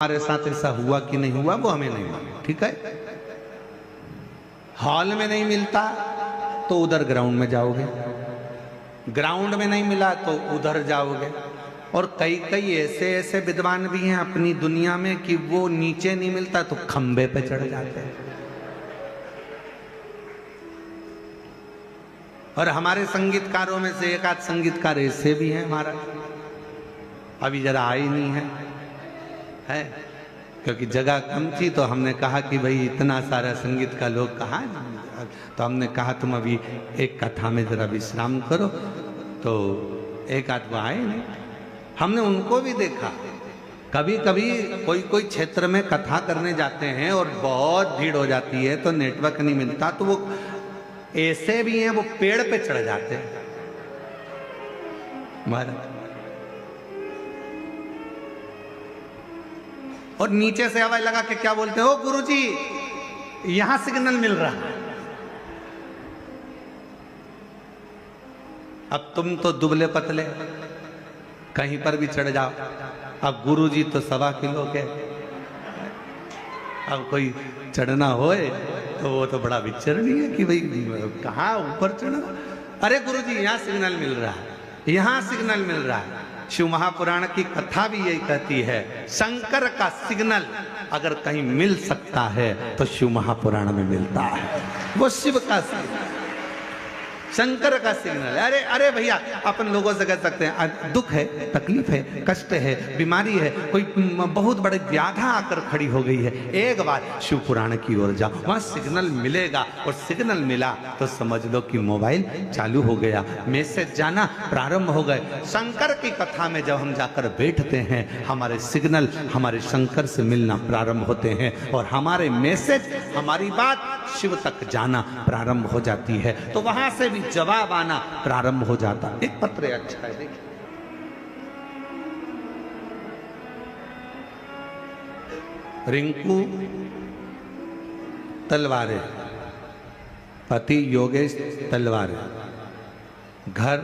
हमारे साथ ऐसा हुआ कि नहीं हुआ वो हमें नहीं मालूम, ठीक है। हॉल में नहीं मिलता तो उधर ग्राउंड में जाओगे, ग्राउंड में नहीं मिला तो उधर जाओगे। और कई कई ऐसे ऐसे विद्वान भी हैं अपनी दुनिया में कि वो नीचे नहीं मिलता तो खंबे पे चढ़ जाते हैं। और हमारे संगीतकारों में से एक आध संगीतकार ऐसे भी हैं हमारा, अभी जरा आई नहीं है क्योंकि जगह कम थी, तो हमने कहा कि भाई इतना सारा संगीत का लोग कहाँ, तो हमने कहा तुम अभी एक कथा में जरा विश्राम करो, तो एक आध वो आए नहीं। हमने उनको भी देखा, कभी कभी कोई कोई क्षेत्र में कथा करने जाते हैं और बहुत भीड़ हो जाती है तो नेटवर्क नहीं मिलता, तो वो ऐसे भी हैं वो पेड़ पे चढ़ जाते हैं महाराज, और नीचे से आवाज लगा के क्या बोलते हो, गुरुजी यहां सिग्नल मिल रहा है। अब तुम तो दुबले पतले कहीं पर भी चढ़ जाओ, अब गुरुजी तो 1.25 किलो के, अब कोई चढ़ना होए तो वो तो बड़ा विचरणीय है कि भाई कहाँ ऊपर चढ़ना। अरे गुरुजी यहाँ सिग्नल मिल रहा है, यहाँ सिग्नल मिल रहा है। शिव महापुराण की कथा भी यही कहती है, शंकर का सिग्नल अगर कहीं मिल सकता है तो शिव महापुराण में मिलता है, वो शिव का सिग्नल, शंकर का सिग्नल। अरे अरे भैया अपन लोगों से कह सकते हैं दुख है, तकलीफ है, कष्ट है, बीमारी है, कोई बहुत बड़ी व्याधा आकर खड़ी हो गई है, एक बार शिव पुराण की ओर जाओ, वहां सिग्नल मिलेगा। और सिग्नल मिला तो समझ लो कि मोबाइल चालू हो गया, मैसेज जाना प्रारंभ हो गए। शंकर की कथा में जब हम जाकर बैठते हैं, हमारे सिग्नल हमारे शंकर से मिलना प्रारंभ होते हैं और हमारे मैसेज, हमारी बात शिव तक जाना प्रारंभ हो जाती है, तो वहां से भी जवाब आना प्रारंभ हो जाता। एक पत्र अच्छा है, देखिए, रिंकू तलवारे, पति योगेश तलवारे, घर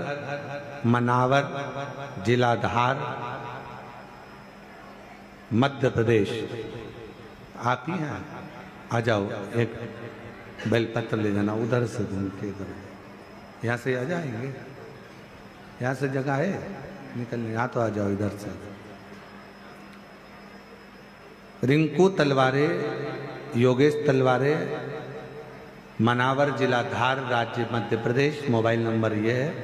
मनावर, जिला धार, मध्य प्रदेश। आप ही हैं, आ जाओ, एक बेलपत्र ले जाना, उधर से घूम के इधर, यहाँ से आ जाएंगे, यहाँ से जगह है निकलने, यहाँ तो आ जाओ इधर से। रिंकू तलवारे, योगेश तलवारे, मनावर, जिला धार, राज्य मध्य प्रदेश। मोबाइल नंबर ये है।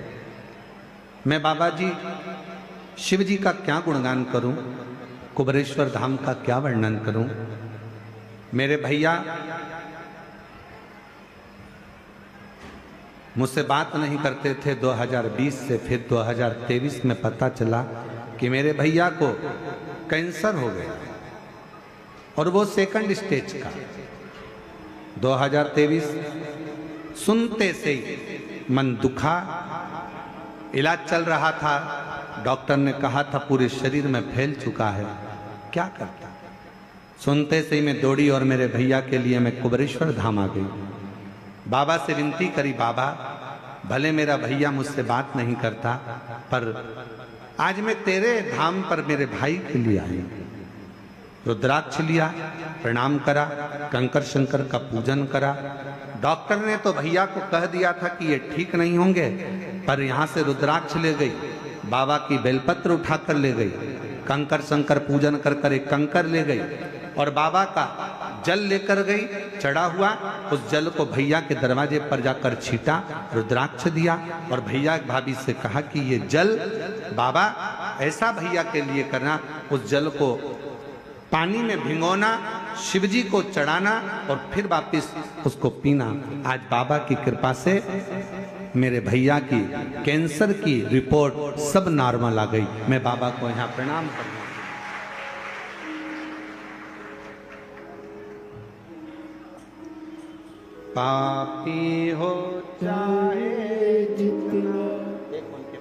मैं बाबा जी शिव जी का क्या गुणगान करूं, कुबेरेश्वर धाम का क्या वर्णन करूं। मेरे भैया मुझसे बात नहीं करते थे 2020 से, फिर 2023 में पता चला कि मेरे भैया को कैंसर हो गया और वो सेकंड स्टेज का। 2023 सुनते से ही मन दुखा, इलाज चल रहा था, डॉक्टर ने कहा था पूरे शरीर में फैल चुका है, क्या करता। सुनते से ही मैं दौड़ी और मेरे भैया के लिए मैं कुबेरेश्वर धाम आ गई। बाबा से विनती करी, बाबा भले मेरा भैया मुझसे बात नहीं करता, पर आज मैं तेरे धाम पर मेरे भाई के लिए आई। रुद्राक्ष लिया, प्रणाम करा, कंकर शंकर का पूजन करा। डॉक्टर ने तो भैया को कह दिया था कि ये ठीक नहीं होंगे, पर यहाँ से रुद्राक्ष ले गई, बाबा की बेलपत्र उठाकर ले गई, कंकर शंकर पूजन कर कर एक कंकर ले गई और बाबा का जल लेकर गई, चढ़ा हुआ। उस जल को भैया के दरवाजे पर जाकर छीटा, रुद्राक्ष दिया और भैया भाभी से कहा कि ये जल बाबा ऐसा भैया के लिए करना, उस जल को पानी में भिगोना, शिवजी को चढ़ाना और फिर वापिस उसको पीना। आज बाबा की कृपा से मेरे भैया की कैंसर की रिपोर्ट सब नॉर्मल आ गई। मैं बाबा को यहाँ प्रणाम करता हूँ। पापी हो चाहे जितना,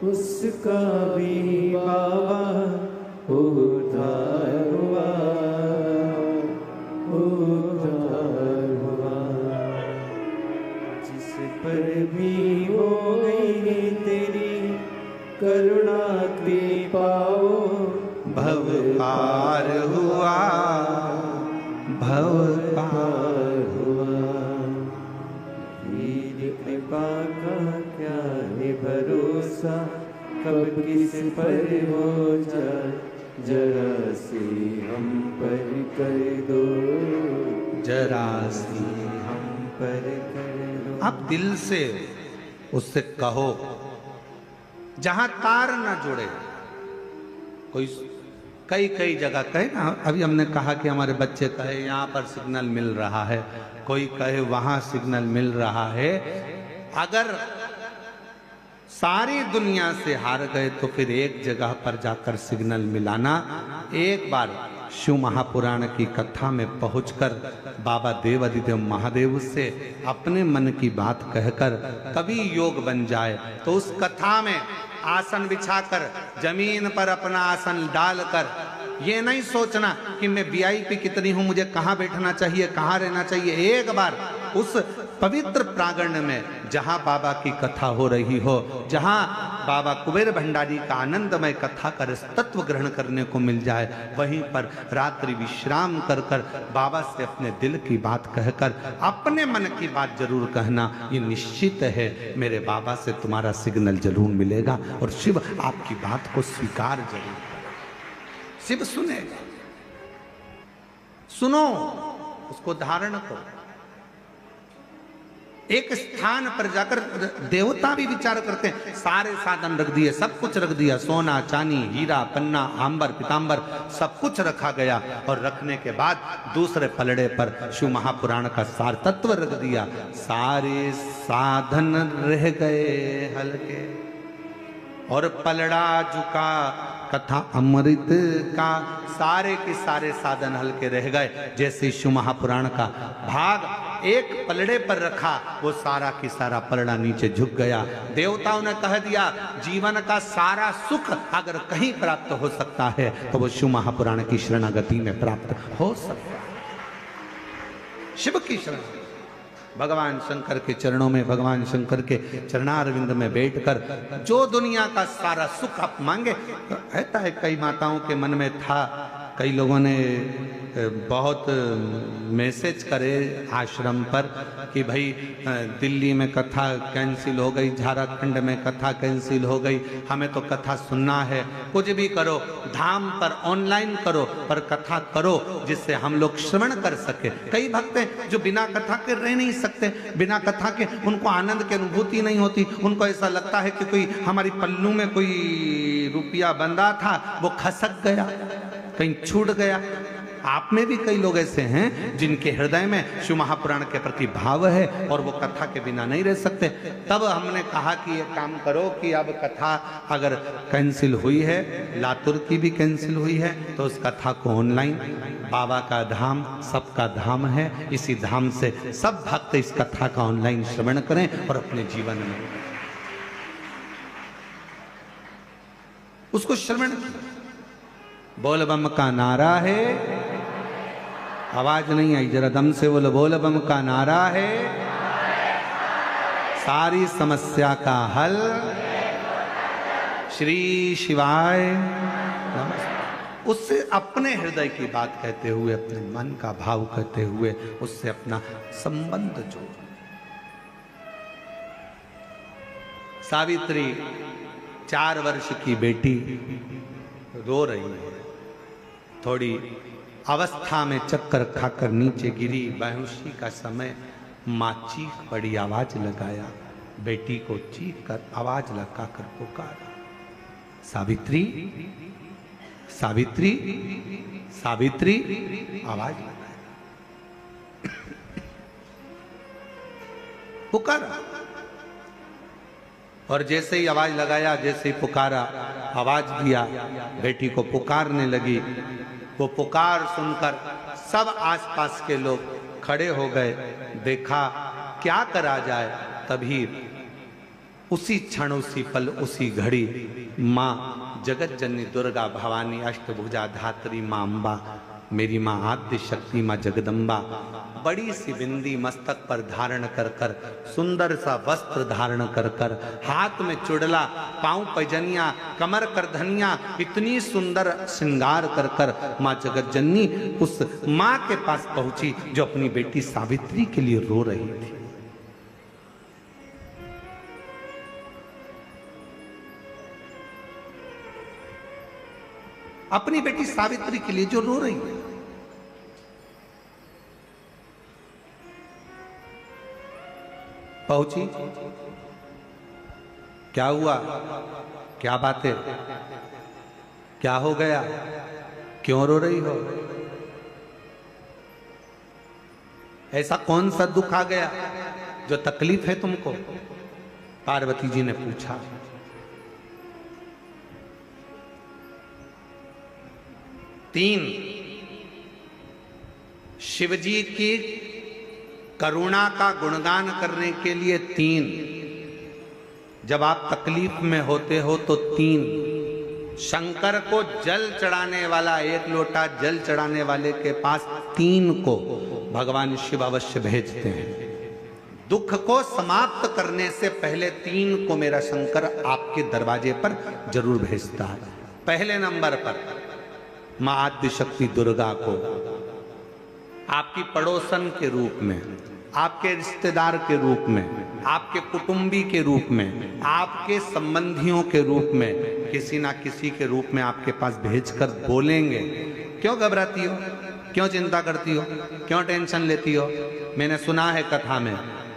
उसका भी बाबा उद्धार हुआ, उद्धार हुआ। जिस पर भी हो गई तेरी करुणा कृपा, भव पार हुआ। भव पार हुआ। वीर कृपा का क्या है भरोसा, कब किस पर हो जाए, जरा सी हम पर कर दो, जरा सी हम पर कर दो। आप दिल से उससे कहो, जहां तार ना जुड़े। कोई कई कई जगह कहे ना, अभी हमने कहा कि हमारे बच्चे कहे यहाँ पर सिग्नल मिल रहा है, कोई कहे वहां सिग्नल मिल रहा है। अगर सारी दुनिया से हार गए तो फिर एक जगह पर जाकर सिग्नल मिलाना। एक बार शिव महापुराण की कथा में पहुंचकर बाबा देव अधिदेव महादेव से अपने मन की बात कहकर कभी योग बन जाए तो उस कथा में आसन बिछाकर जमीन पर अपना आसन डालकर ये नहीं सोचना कि मैं वीआईपी कितनी हूं, मुझे कहां बैठना चाहिए, कहां रहना चाहिए। एक बार उस पवित्र प्रांगण में जहां बाबा की कथा हो रही हो, जहां बाबा कुबेर भंडारी का आनंदमय कथा कर तत्व ग्रहण करने को मिल जाए, वहीं पर रात्रि विश्राम कर कर बाबा से अपने दिल की बात कहकर अपने मन की बात जरूर कहना। ये निश्चित है मेरे बाबा से तुम्हारा सिग्नल जरूर मिलेगा और शिव आपकी बात को स्वीकार जरूर करेगा। शिव सुनेगा। सुनो, उसको धारण करो। एक स्थान पर जाकर देवता भी विचार करते हैं, सारे साधन रख दिए, सब कुछ रख दिया, सोना चांदी हीरा पन्ना आंबर पीतांबर सब कुछ रखा गया और रखने के बाद दूसरे पलड़े पर शिव महापुराण का सार तत्व रख दिया। सारे साधन रह गए हल्के और पलड़ा झुका कथा अमृत का। सारे के सारे साधन हल्के रह गए। जैसे शिव महापुराण का भाग एक पलड़े पर रखा, वो सारा की सारा पलड़ा नीचे झुक गया। देवताओं ने कह दिया जीवन का सारा सुख अगर कहीं प्राप्त हो सकता है तो वो शिव महापुराण की शरणागति में प्राप्त हो सकता है। शिव की शरण, भगवान शंकर के चरणों में, भगवान शंकर के चरणारविंद में बैठकर जो दुनिया का सारा सुख आप मांगे। रहता है कई माताओं के मन में था, कई लोगों ने बहुत मैसेज करे आश्रम पर कि भाई दिल्ली में कथा कैंसिल हो गई, झारखंड में कथा कैंसिल हो गई, हमें तो कथा सुनना है। कुछ भी करो, धाम पर ऑनलाइन करो पर कथा करो जिससे हम लोग श्रवण कर सके। कई भक्त हैं जो बिना कथा के रह नहीं सकते, बिना कथा के उनको आनंद की अनुभूति नहीं होती। उनको ऐसा लगता है कि कोई हमारी पल्लू में कोई रुपया बंधा था वो खसक गया, कहीं छूट गया। आप में भी कई लोग ऐसे हैं जिनके हृदय में शिव महापुराण के प्रति भाव है और वो कथा के बिना नहीं रह सकते। तब हमने कहा कि ये काम करो कि अब कथा अगर कैंसिल हुई है, लातूर की भी कैंसिल हुई है, तो उस कथा को ऑनलाइन, बाबा का धाम सबका धाम है, इसी धाम से सब भक्त इस कथा का ऑनलाइन श्रवण करें और अपने जीवन में उसको श्रवण किया। बोल बम का नारा है, आवाज नहीं आई, जरा दम से बोलो। बोल बम का नारा है, सारी समस्या का हल, श्री शिवाय नमः। उससे अपने हृदय की बात कहते हुए, अपने मन का भाव कहते हुए उससे अपना संबंध जोड़। सावित्री 4 वर्ष की बेटी रो रही है, थोड़ी अवस्था में चक्कर खाकर नीचे गिरी। बेहोशी का समय, माँ चीख पड़ी, आवाज लगाया, बेटी को चीख कर आवाज लगाकर पुकारा, सावित्री सावित्री सावित्री, आवाज लगाया, पुकारा। और जैसे ही आवाज लगाया, जैसे ही पुकारा, आवाज दिया, बेटी को पुकारने लगी। वो पुकार सुनकर सब आसपास के लोग खड़े हो गए। देखा क्या करा जाए। तभी उसी क्षण, उसी पल, उसी घड़ी माँ जगत जननी दुर्गा भवानी, अष्टभुजा धात्री माँ अम्बा मेरी माँ आद्य शक्ति, माँ जगदम्बा बड़ी सी बिंदी मस्तक पर धारण कर कर, सुंदर सा वस्त्र धारण कर कर, हाथ में चुड़ला, पांव पैजनिया, कमर करधनिया, इतनी सुंदर श्रृंगार कर कर माँ जगत जननी उस माँ के पास पहुंची जो अपनी बेटी सावित्री के लिए रो रही थी। अपनी बेटी सावित्री के लिए जो रो रही है। पहुंची, क्या हुआ, क्या बात है, क्या हो गया, क्यों रो रही हो, ऐसा कौन सा दुख आ गया जो तकलीफ है तुमको? पार्वती जी ने पूछा। तीन, शिवजी की करुणा का गुणगान करने के लिए तीन, जब आप तकलीफ में होते हो तो तीन, शंकर को जल चढ़ाने वाला, एक लोटा जल चढ़ाने वाले के पास तीन को भगवान शिव अवश्य भेजते हैं। दुख को समाप्त करने से पहले तीन को मेरा शंकर आपके दरवाजे पर जरूर भेजता है। पहले नंबर पर मां आद्य शक्ति दुर्गा को आपकी पड़ोसन के रूप में, आपके रिश्तेदार के रूप में, आपके कुटुंबी के रूप में, आपके संबंधियों के रूप में, किसी ना किसी के रूप में आपके पास भेजकर बोलेंगे, क्यों घबराती हो, क्यों चिंता करती हो, क्यों टेंशन लेती हो? मैंने सुना है कथा में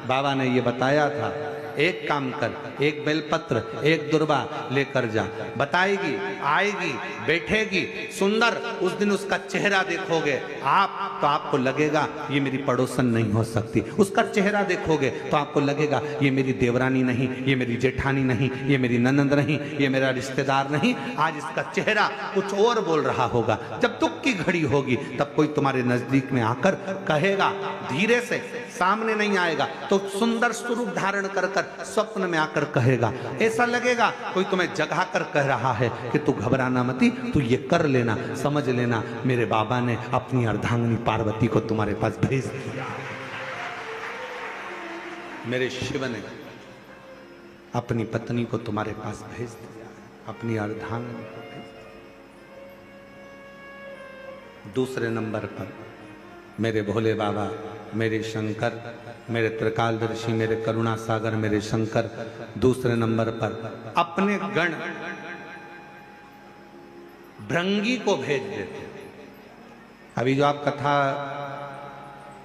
बाबा ने ये बताया था, एक काम कर, एक बेलपत्र, एक दुर्वा लेकर जा, बताएगी, आएगी, बैठेगी, सुंदर, उस दिन उसका चेहरा देखोगे आप तो आपको लगेगा ये मेरी पड़ोसन नहीं हो सकती। उसका चेहरा देखोगे तो आपको लगेगा ये मेरी देवरानी नहीं, ये मेरी जेठानी नहीं, ये मेरी ननंद नहीं, ये मेरा रिश्तेदार नहीं। आज इसका चेहरा कुछ और बोल रहा होगा। जब दुख की घड़ी होगी तब कोई तुम्हारे नजदीक में आकर कहेगा, धीरे से, सामने नहीं आएगा तो सुंदर स्वरूप धारण कर कर स्वप्न में आकर कहेगा। ऐसा लगेगा कोई तुम्हें जगा कर कह रहा है कि तू घबराना मती, तू ये कर लेना, समझ लेना मेरे बाबा ने अपनी अर्धांगिनी पार्वती को तुम्हारे पास भेज दिया। मेरे शिव ने अपनी पत्नी को तुम्हारे पास भेज दिया, अपनी अर्धांगिनी को भेज दिया। दूसरे नंबर पर मेरे भोले बाबा, मेरे शंकर, मेरे त्रिकालदर्शी, मेरे करुणा सागर, मेरे शंकर दूसरे नंबर पर अपने गण भृंगी को भेज देते। अभी जो आप कथा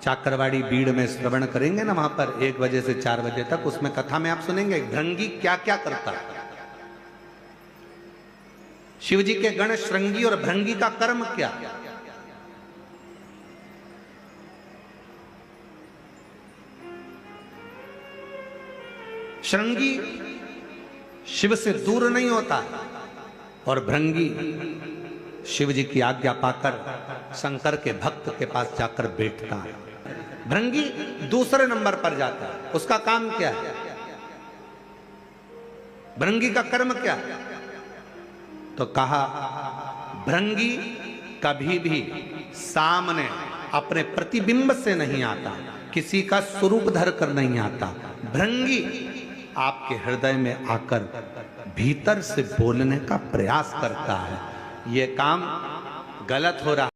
चाकरवाड़ी बीड़ में श्रवण करेंगे ना, वहां पर 1 बजे से 4 बजे तक, उसमें कथा में आप सुनेंगे भृंगी क्या क्या करता है। शिवजी के गण श्रृंगी और भृंगी का कर्म क्या? श्रृंगी शिव से दूर नहीं होता और भृंगी शिव जी की आज्ञा पाकर शंकर के भक्त के पास जाकर बैठता है। भृंगी दूसरे नंबर पर जाता है। उसका काम क्या है? भृंगी का कर्म क्या है? तो कहा भृंगी कभी भी सामने अपने प्रतिबिंब से नहीं आता, किसी का स्वरूप धर कर नहीं आता। भृंगी आपके हृदय में आकर भीतर से बोलने का प्रयास करता है। यह काम गलत हो रहा